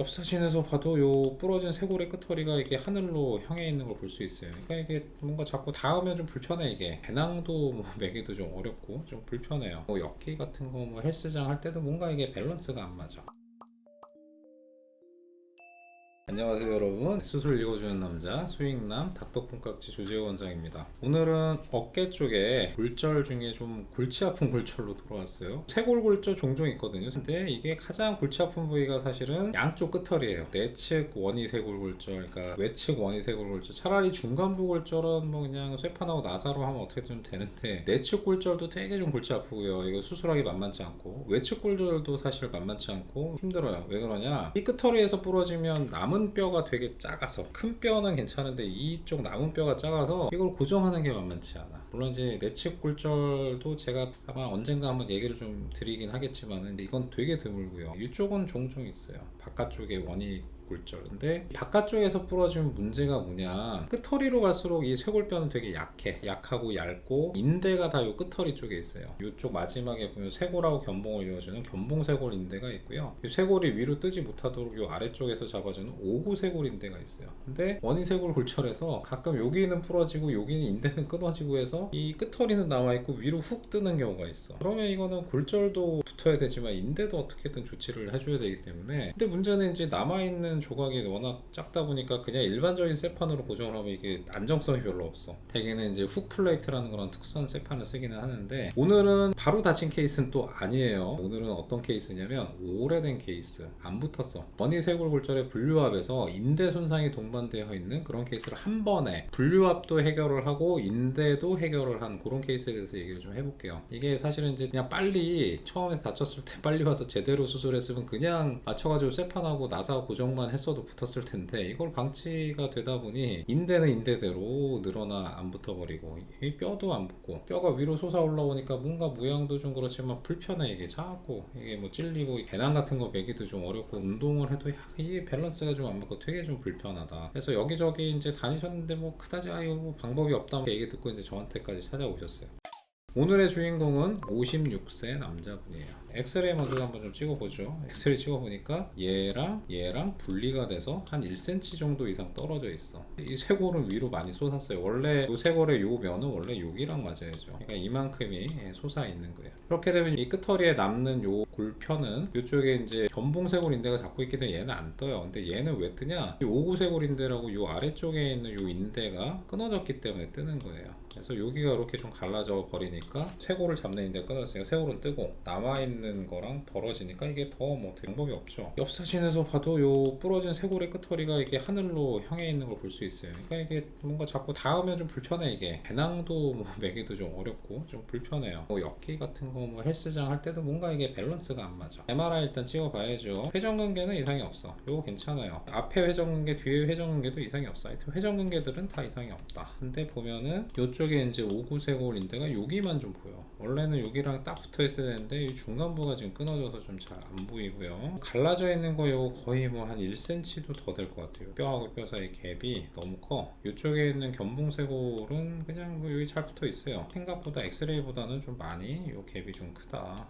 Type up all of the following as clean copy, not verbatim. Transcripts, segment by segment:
옆 사진에서 봐도 요 부러진 쇄골의 끝허리가 이게 하늘로 향해 있는 걸 볼 수 있어요. 그러니까 이게 뭔가 자꾸 닿으면 좀 불편해. 이게 배낭도 뭐 매기도 좀 어렵고 좀 불편해요. 뭐 엽기 같은 거 뭐 헬스장 할 때도 뭔가 이게 밸런스가 안 맞아. 안녕하세요 여러분, 수술 읽어주는 남자 수익남 닥터콩깍지 조재호 원장입니다. 오늘은 어깨 쪽에 골절 중에 좀 골치 아픈 골절로 돌아왔어요. 쇄골 골절 종종 있거든요. 근데 이게 가장 골치 아픈 부위가 사실은 양쪽 끝털이에요. 내측 원위 쇄골 골절, 그러니까 외측 원위 쇄골 골절. 차라리 중간부 골절은 뭐 그냥 쇠판하고 나사로 하면 어떻게든 되는데, 내측 골절도 되게 좀 골치 아프고요. 이거 수술하기 만만치 않고, 외측 골절도 사실 만만치 않고 힘들어요. 왜 그러냐, 이 끝털이에서 부러지면 남은 뼈가 되게 작아서, 큰 뼈는 괜찮은데 이쪽 남은 뼈가 작아서 이걸 고정하는 게 만만치 않아. 물론 이제 내측 골절도 제가 아마 언젠가 한번 얘기를 좀 드리긴 하겠지만, 근데 이건 되게 드물고요. 이쪽은 종종 있어요. 바깥쪽에 원이 골절. 근데 바깥쪽에서 부러지면 문제가 뭐냐, 끝허리로 갈수록 이 쇄골뼈는 되게 약하고 얇고, 인대가 다 요 끝허리 쪽에 있어요. 이쪽 마지막에 보면 쇄골하고 견봉을 이어주는 견봉쇄골 인대가 있고요. 이 쇄골이 위로 뜨지 못하도록 요 아래쪽에서 잡아주는 오구쇄골 인대가 있어요. 근데 원위쇄골 골절에서 가끔 여기는 부러지고 여기는 인대는 끊어지고 해서 이 끝허리는 남아있고 위로 훅 뜨는 경우가 있어. 그러면 이거는 골절도 붙어야 되지만 인대도 어떻게든 조치를 해줘야 되기 때문에, 근데 문제는 이제 남아있는 조각이 워낙 작다 보니까 그냥 일반적인 쇠판으로 고정을 하면 이게 안정성이 별로 없어. 대개는 이제 훅 플레이트라는 그런 특수한 쇠판을 쓰기는 하는데, 오늘은 바로 다친 케이스는 또 아니에요. 오늘은 어떤 케이스냐면 오래된 케이스, 안 붙었어. 원위쇄골 골절의 분류압에서 인대 손상이 동반되어 있는 그런 케이스를 한 번에 분류압도 해결을 하고 인대도 해결을 한 그런 케이스에 대해서 얘기를 좀 해볼게요. 이게 사실은 이제 그냥 빨리 처음에 다쳤을 때 빨리 와서 제대로 수술했으면 그냥 맞춰가지고 쇠판하고 나사 고정만 했어도 붙었을 텐데, 이걸 방치가 되다 보니 인대는 인대대로 늘어나 안 붙어버리고, 이 뼈도 안 붙고, 뼈가 위로 솟아 올라오니까 뭔가 모양도 좀 그렇지만 불편해. 이게 자꾸 이게 뭐 찔리고, 배낭 같은 거 매기도 좀 어렵고, 운동을 해도 이게 밸런스가 좀 안 맞고 되게 좀 불편하다. 그래서 여기저기 이제 다니셨는데 뭐 그다지 이거 뭐 방법이 없다 얘기 듣고 이제 저한테까지 찾아오셨어요. 오늘의 주인공은 56세 남자분이에요. 엑스레이 먼저 한번 좀 찍어보죠. 엑스레이 찍어보니까 얘랑 분리가 돼서 한 1cm 정도 이상 떨어져 있어. 이 쇄골은 위로 많이 솟았어요. 원래 이 쇄골의 요 면은 원래 여기랑 맞아야죠. 그러니까 이만큼이 솟아 있는 거예요. 그렇게 되면 이 끝허리에 남는 요 골편은, 이쪽에 이제 견봉쇄골 인대가 잡고 있기 때문에 얘는 안 떠요. 근데 얘는 왜 뜨냐, 이 오구쇄골 인대라고 요 아래쪽에 있는 요 인대가 끊어졌기 때문에 뜨는 거예요. 그래서 여기가 이렇게 좀 갈라져 버리니까 쇄골을 잡는 인대가 끊어졌어요. 쇄골은 뜨고 남아있는 거랑 벌어지니까 이게 더 뭐 방법이 없죠. 옆 사진에서 봐도 요 부러진 쇄골의 끝허리가 이게 하늘로 향해 있는 걸 볼 수 있어요. 그러니까 이게 뭔가 자꾸 닿으면 좀 불편해. 이게 배낭도 뭐 매기도 좀 어렵고 좀 불편해요. 뭐 엽기 같은 거 뭐 헬스장 할 때도 뭔가 이게 밸런스가 안 맞아. MRI 일단 찍어봐야죠. 회전근개는 이상이 없어. 요거 괜찮아요. 앞에 회전근개, 뒤에 회전근개도 이상이 없어. 하여튼 회전근개들은 다 이상이 없다. 근데 보면은 요쪽에 이제 오구쇄골 인대가 여기만 좀 보여. 원래는 여기랑 딱 붙어 있어야 되는데 이 중간부가 지금 끊어져서 좀 잘 안 보이고요. 갈라져 있는 거 요거 거의 뭐 한 1cm도 더 될 것 같아요. 뼈하고 뼈 사이 갭이 너무 커. 이쪽에 있는 견봉쇄골은 그냥 뭐 여기 잘 붙어 있어요. 생각보다 엑스레이보다는 좀 많이 요 갭이 좀 크다.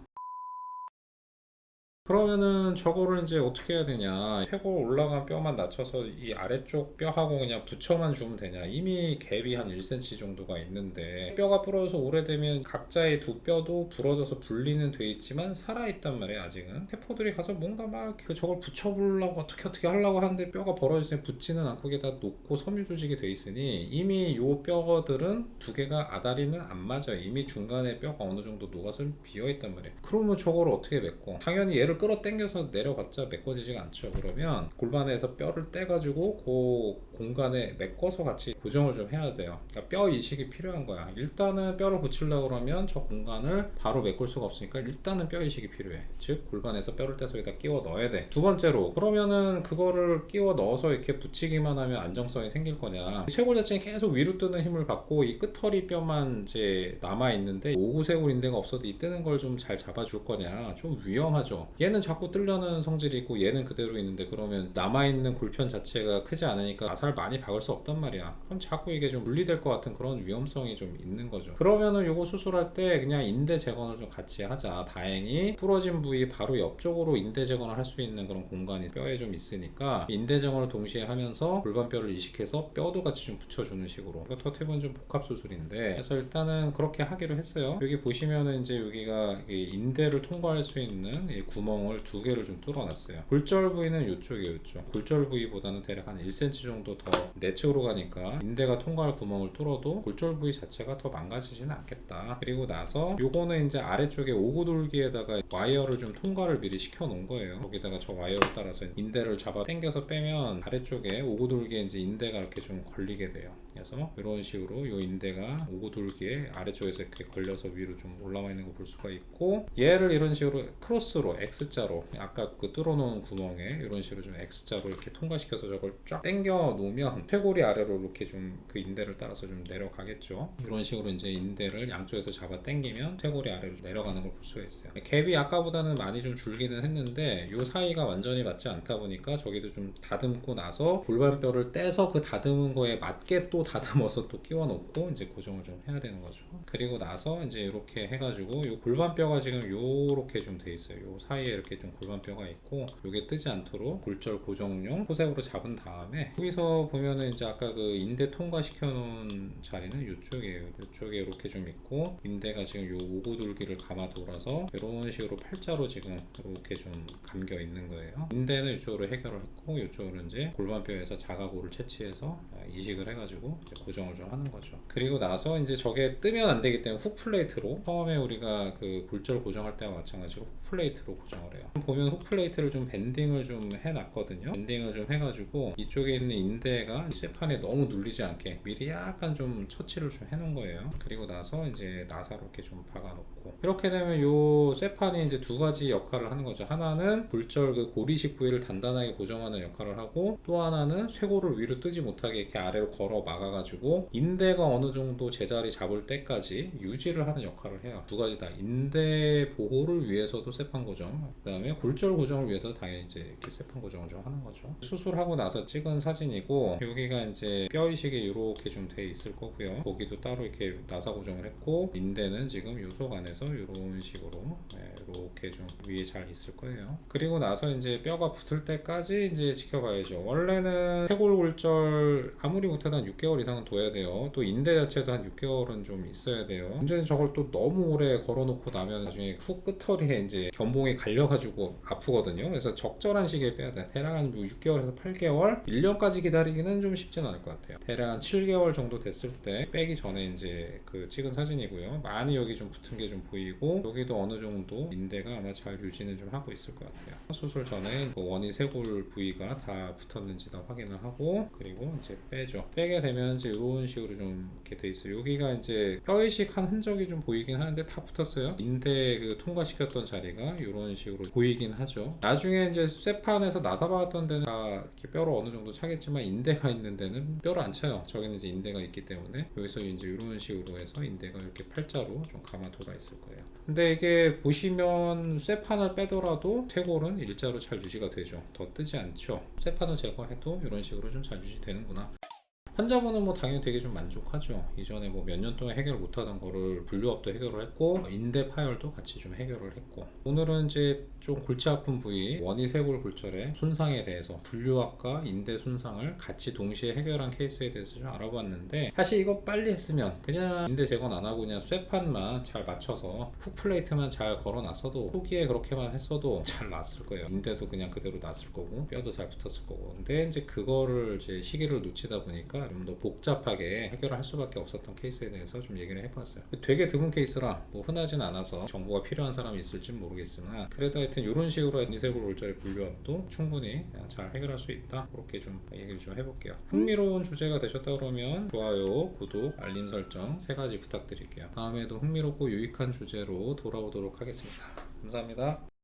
그러면은 저거를 이제 어떻게 해야 되냐, 쇄골 올라간 뼈만 낮춰서 이 아래쪽 뼈하고 그냥 붙여만 주면 되냐. 이미 갭이 한 1cm 정도가 있는데, 뼈가 부러져서 오래되면 각자의 두 뼈도 부러져서 분리는 돼 있지만 살아있단 말이에요. 아직은 세포들이 가서 뭔가 막 저걸 붙여보려고 어떻게 하려고 하는데 뼈가 벌어졌으니 붙지는 않고 이게 다 녹고 섬유 조직이 돼 있으니 이미 요 뼈들은 두 개가 아다리는 안 맞아요. 이미 중간에 뼈가 어느 정도 녹아서 비어있단 말이에요. 그러면 저걸 어떻게 메꿔? 당연히 얘를 끌어당겨서 내려봤자 메꿔지지가 않죠. 그러면 골반에서 뼈를 떼가지고 그 공간에 메꿔서 같이 고정을 좀 해야 돼요. 그러니까 뼈 이식이 필요한 거야. 일단은 뼈를 붙이려고 그러면 저 공간을 바로 메꿀 수가 없으니까 일단은 뼈 이식이 필요해. 즉 골반에서 뼈를 떼서 여기다 끼워 넣어야 돼. 두 번째로, 그러면은 그거를 끼워 넣어서 이렇게 붙이기만 하면 안정성이 생길 거냐, 쇄골 자체는 계속 위로 뜨는 힘을 받고 이 끝허리 뼈만 이제 남아 있는데 오구쇄골 인대가 없어도 이 뜨는 걸 좀 잘 잡아줄 거냐, 좀 위험하죠. 얘는 자꾸 뚫려는 성질이 있고 얘는 그대로 있는데, 그러면 남아있는 골편 자체가 크지 않으니까 나사를 많이 박을 수 없단 말이야. 그럼 자꾸 이게 좀 분리될 것 같은 그런 위험성이 좀 있는 거죠. 그러면은 요거 수술할 때 그냥 인대 재건을 좀 같이 하자. 다행히 부러진 부위 바로 옆쪽으로 인대 재건을 할 수 있는 그런 공간이 뼈에 좀 있으니까 인대 재건을 동시에 하면서 골반뼈를 이식해서 뼈도 같이 좀 붙여주는 식으로. 이것도 어떻게 보면 좀 복합 수술인데, 그래서 일단은 그렇게 하기로 했어요. 여기 보시면은 이제 여기가 인대를 통과할 수 있는 이 구멍을 두 개를 좀 뚫어놨어요. 골절 부위는 이쪽이에요. 이쪽. 골절 부위보다는 대략 한 1cm 정도 더 내측으로 가니까 인대가 통과할 구멍을 뚫어도 골절 부위 자체가 더 망가지지는 않겠다. 그리고 나서 요거는 이제 아래쪽에 오구돌기에다가 와이어를 좀 통과를 미리 시켜 놓은 거예요. 거기다가 저 와이어를 따라서 인대를 잡아 당겨서 빼면 아래쪽에 오구돌기에 이제 인대가 이렇게 좀 걸리게 돼요. 그래서 이런 식으로 요 인대가 오구돌기에 아래쪽에서 이렇게 걸려서 위로 좀 올라와 있는 거 볼 수가 있고, 얘를 이런 식으로 크로스로 X자로 아까 그 뚫어놓은 구멍에 이런 식으로 좀 X자로 이렇게 통과시켜서 저걸 쫙 당겨 놓으면 쇄골이 아래로 이렇게 좀 그 인대를 따라서 좀 내려가겠죠. 이런 식으로 이제 인대를 양쪽에서 잡아 당기면 쇄골이 아래로 내려가는 걸 볼 수가 있어요. 갭이 아까보다는 많이 좀 줄기는 했는데 요 사이가 완전히 맞지 않다 보니까 저기도 좀 다듬고 나서 골반뼈를 떼서 그 다듬은 거에 맞게 또 다듬어서 또 끼워 놓고 이제 고정을 좀 해야 되는 거죠. 그리고 나서 이제 이렇게 해가지고 요 골반뼈가 지금 요렇게 좀 돼 있어요. 요 사이에 이렇게 좀 골반뼈가 있고, 요게 뜨지 않도록 골절 고정용 포색으로 잡은 다음에, 여기서 보면은 이제 아까 그 인대 통과시켜 놓은 자리는 요쪽이에요. 요쪽에 이렇게 좀 있고, 인대가 지금 요 오구돌기를 감아 돌아서 이런 식으로 팔자로 지금 이렇게 좀 감겨 있는 거예요. 인대는 이쪽으로 해결을 했고, 이쪽으로 이제 골반뼈에서 자가골을 채취해서 이식을 해가지고 이제 고정을 좀 하는 거죠. 그리고 나서 이제 저게 뜨면 안 되기 때문에 훅 플레이트로, 처음에 우리가 그 골절 고정할 때와 마찬가지로 훅 플레이트로 고정을 해요. 보면 훅 플레이트를 좀 밴딩을 좀 해놨거든요. 밴딩을 좀 해가지고 이쪽에 있는 인대가 쇠판에 너무 눌리지 않게 미리 약간 좀 처치를 좀 해놓은 거예요. 그리고 나서 이제 나사로 이렇게 좀 박아놓고, 이렇게 되면 요 쇠판이 이제 두 가지 역할을 하는 거죠. 하나는 골절 그 고리식 부위를 단단하게 고정하는 역할을 하고, 또 하나는 쇄골을 위로 뜨지 못하게 이렇게 아래로 걸어 막아가지고 인대가 어느 정도 제자리 잡을 때까지 유지를 하는 역할을 해요. 두 가지 다. 인대 보호를 위해서도 쇠판 고정, 그 다음에 골절 고정을 위해서 당연히 이제 이렇게 쇠판 고정을 좀 하는 거죠. 수술하고 나서 찍은 사진이고, 여기가 이제 뼈 이식이 이렇게 좀 돼 있을 거고요. 거기도 따로 이렇게 나사 고정을 했고, 인대는 지금 요 속 안에서 이런 식으로 이렇게 좀 위에 잘 있을 거예요. 그리고 나서 이제 뼈가 붙을 때까지 이제 지켜봐야죠. 원래는 쇄골 골절 아무리 못해도 한 6개월 이상은 둬야 돼요. 또 인대 자체도 한 6개월은 좀 있어야 돼요. 문제는 저걸 또 너무 오래 걸어놓고 나면 나중에 후 끝허리에 이제 견봉이 갈려가지고 아프거든요. 그래서 적절한 시기에 빼야 돼. 대략 한 6개월에서 8개월, 1년까지 기다리기는 좀 쉽지는 않을 것 같아요. 대략 한 7개월 정도 됐을 때 빼기 전에 이제 그 찍은 사진이고요. 많이 여기 좀 붙은 게 좀 보이고, 여기도 어느 정도 인대가 아마 잘 유지는 좀 하고 있을 것 같아요. 수술 전에 그 원이 쇄골 부위가 다 붙었는지 다 확인을 하고, 그리고 이제 빼죠. 빼게 되면 이제 이런 식으로 좀 이렇게 돼 있어요. 여기가 이제 뼈 이식한 흔적이 좀 보이긴 하는데 다 붙었어요. 인대 그 통과시켰던 자리가 이런 식으로 보이긴 하죠. 나중에 이제 쇠판에서 나사 박았던 데는 다 이렇게 뼈로 어느 정도 차겠지만, 인대가 있는 데는 뼈를 안 차요. 저기는 이제 인대가 있기 때문에 여기서 이제 이런 식으로 해서 인대가 이렇게 팔자로 좀 감아 돌아 있을 거예요. 근데 이게 보시면 쇠판을 빼더라도 쇄골은 일자로 잘 유지가 되죠. 더 뜨지 않죠. 쇠판을 제거해도 이런 식으로 좀 잘 유지되는구나. 환자분은 뭐 당연히 되게 좀 만족하죠. 이전에 뭐 몇 년 동안 해결 못하던 거를 분류압도 해결을 했고, 인대 파열도 같이 좀 해결을 했고, 오늘은 이제 좀 골치 아픈 부위 원이 쇄골 골절의 손상에 대해서 분류압과 인대 손상을 같이 동시에 해결한 케이스에 대해서 좀 알아봤는데, 사실 이거 빨리 했으면 그냥 인대 재건 안 하고 그냥 쇠판만 잘 맞춰서 훅 플레이트만 잘 걸어놨어도, 후기에 그렇게만 했어도 잘 났을 거예요. 인대도 그냥 그대로 났을 거고, 뼈도 잘 붙었을 거고. 근데 이제 그거를 이제 시기를 놓치다 보니까 좀 더 복잡하게 해결을 할 수밖에 없었던 케이스에 대해서 좀 얘기를 해봤어요. 되게 드문 케이스라 뭐 흔하진 않아서 정보가 필요한 사람이 있을지 모르겠으나, 그래도 하여튼 이런 식으로 원이쇄골 골절의 분류압도 충분히 잘 해결할 수 있다, 그렇게 좀 얘기를 좀 해볼게요. 흥미로운 주제가 되셨다 그러면 좋아요, 구독, 알림 설정 3가지 부탁드릴게요. 다음에도 흥미롭고 유익한 주제로 돌아오도록 하겠습니다. 감사합니다.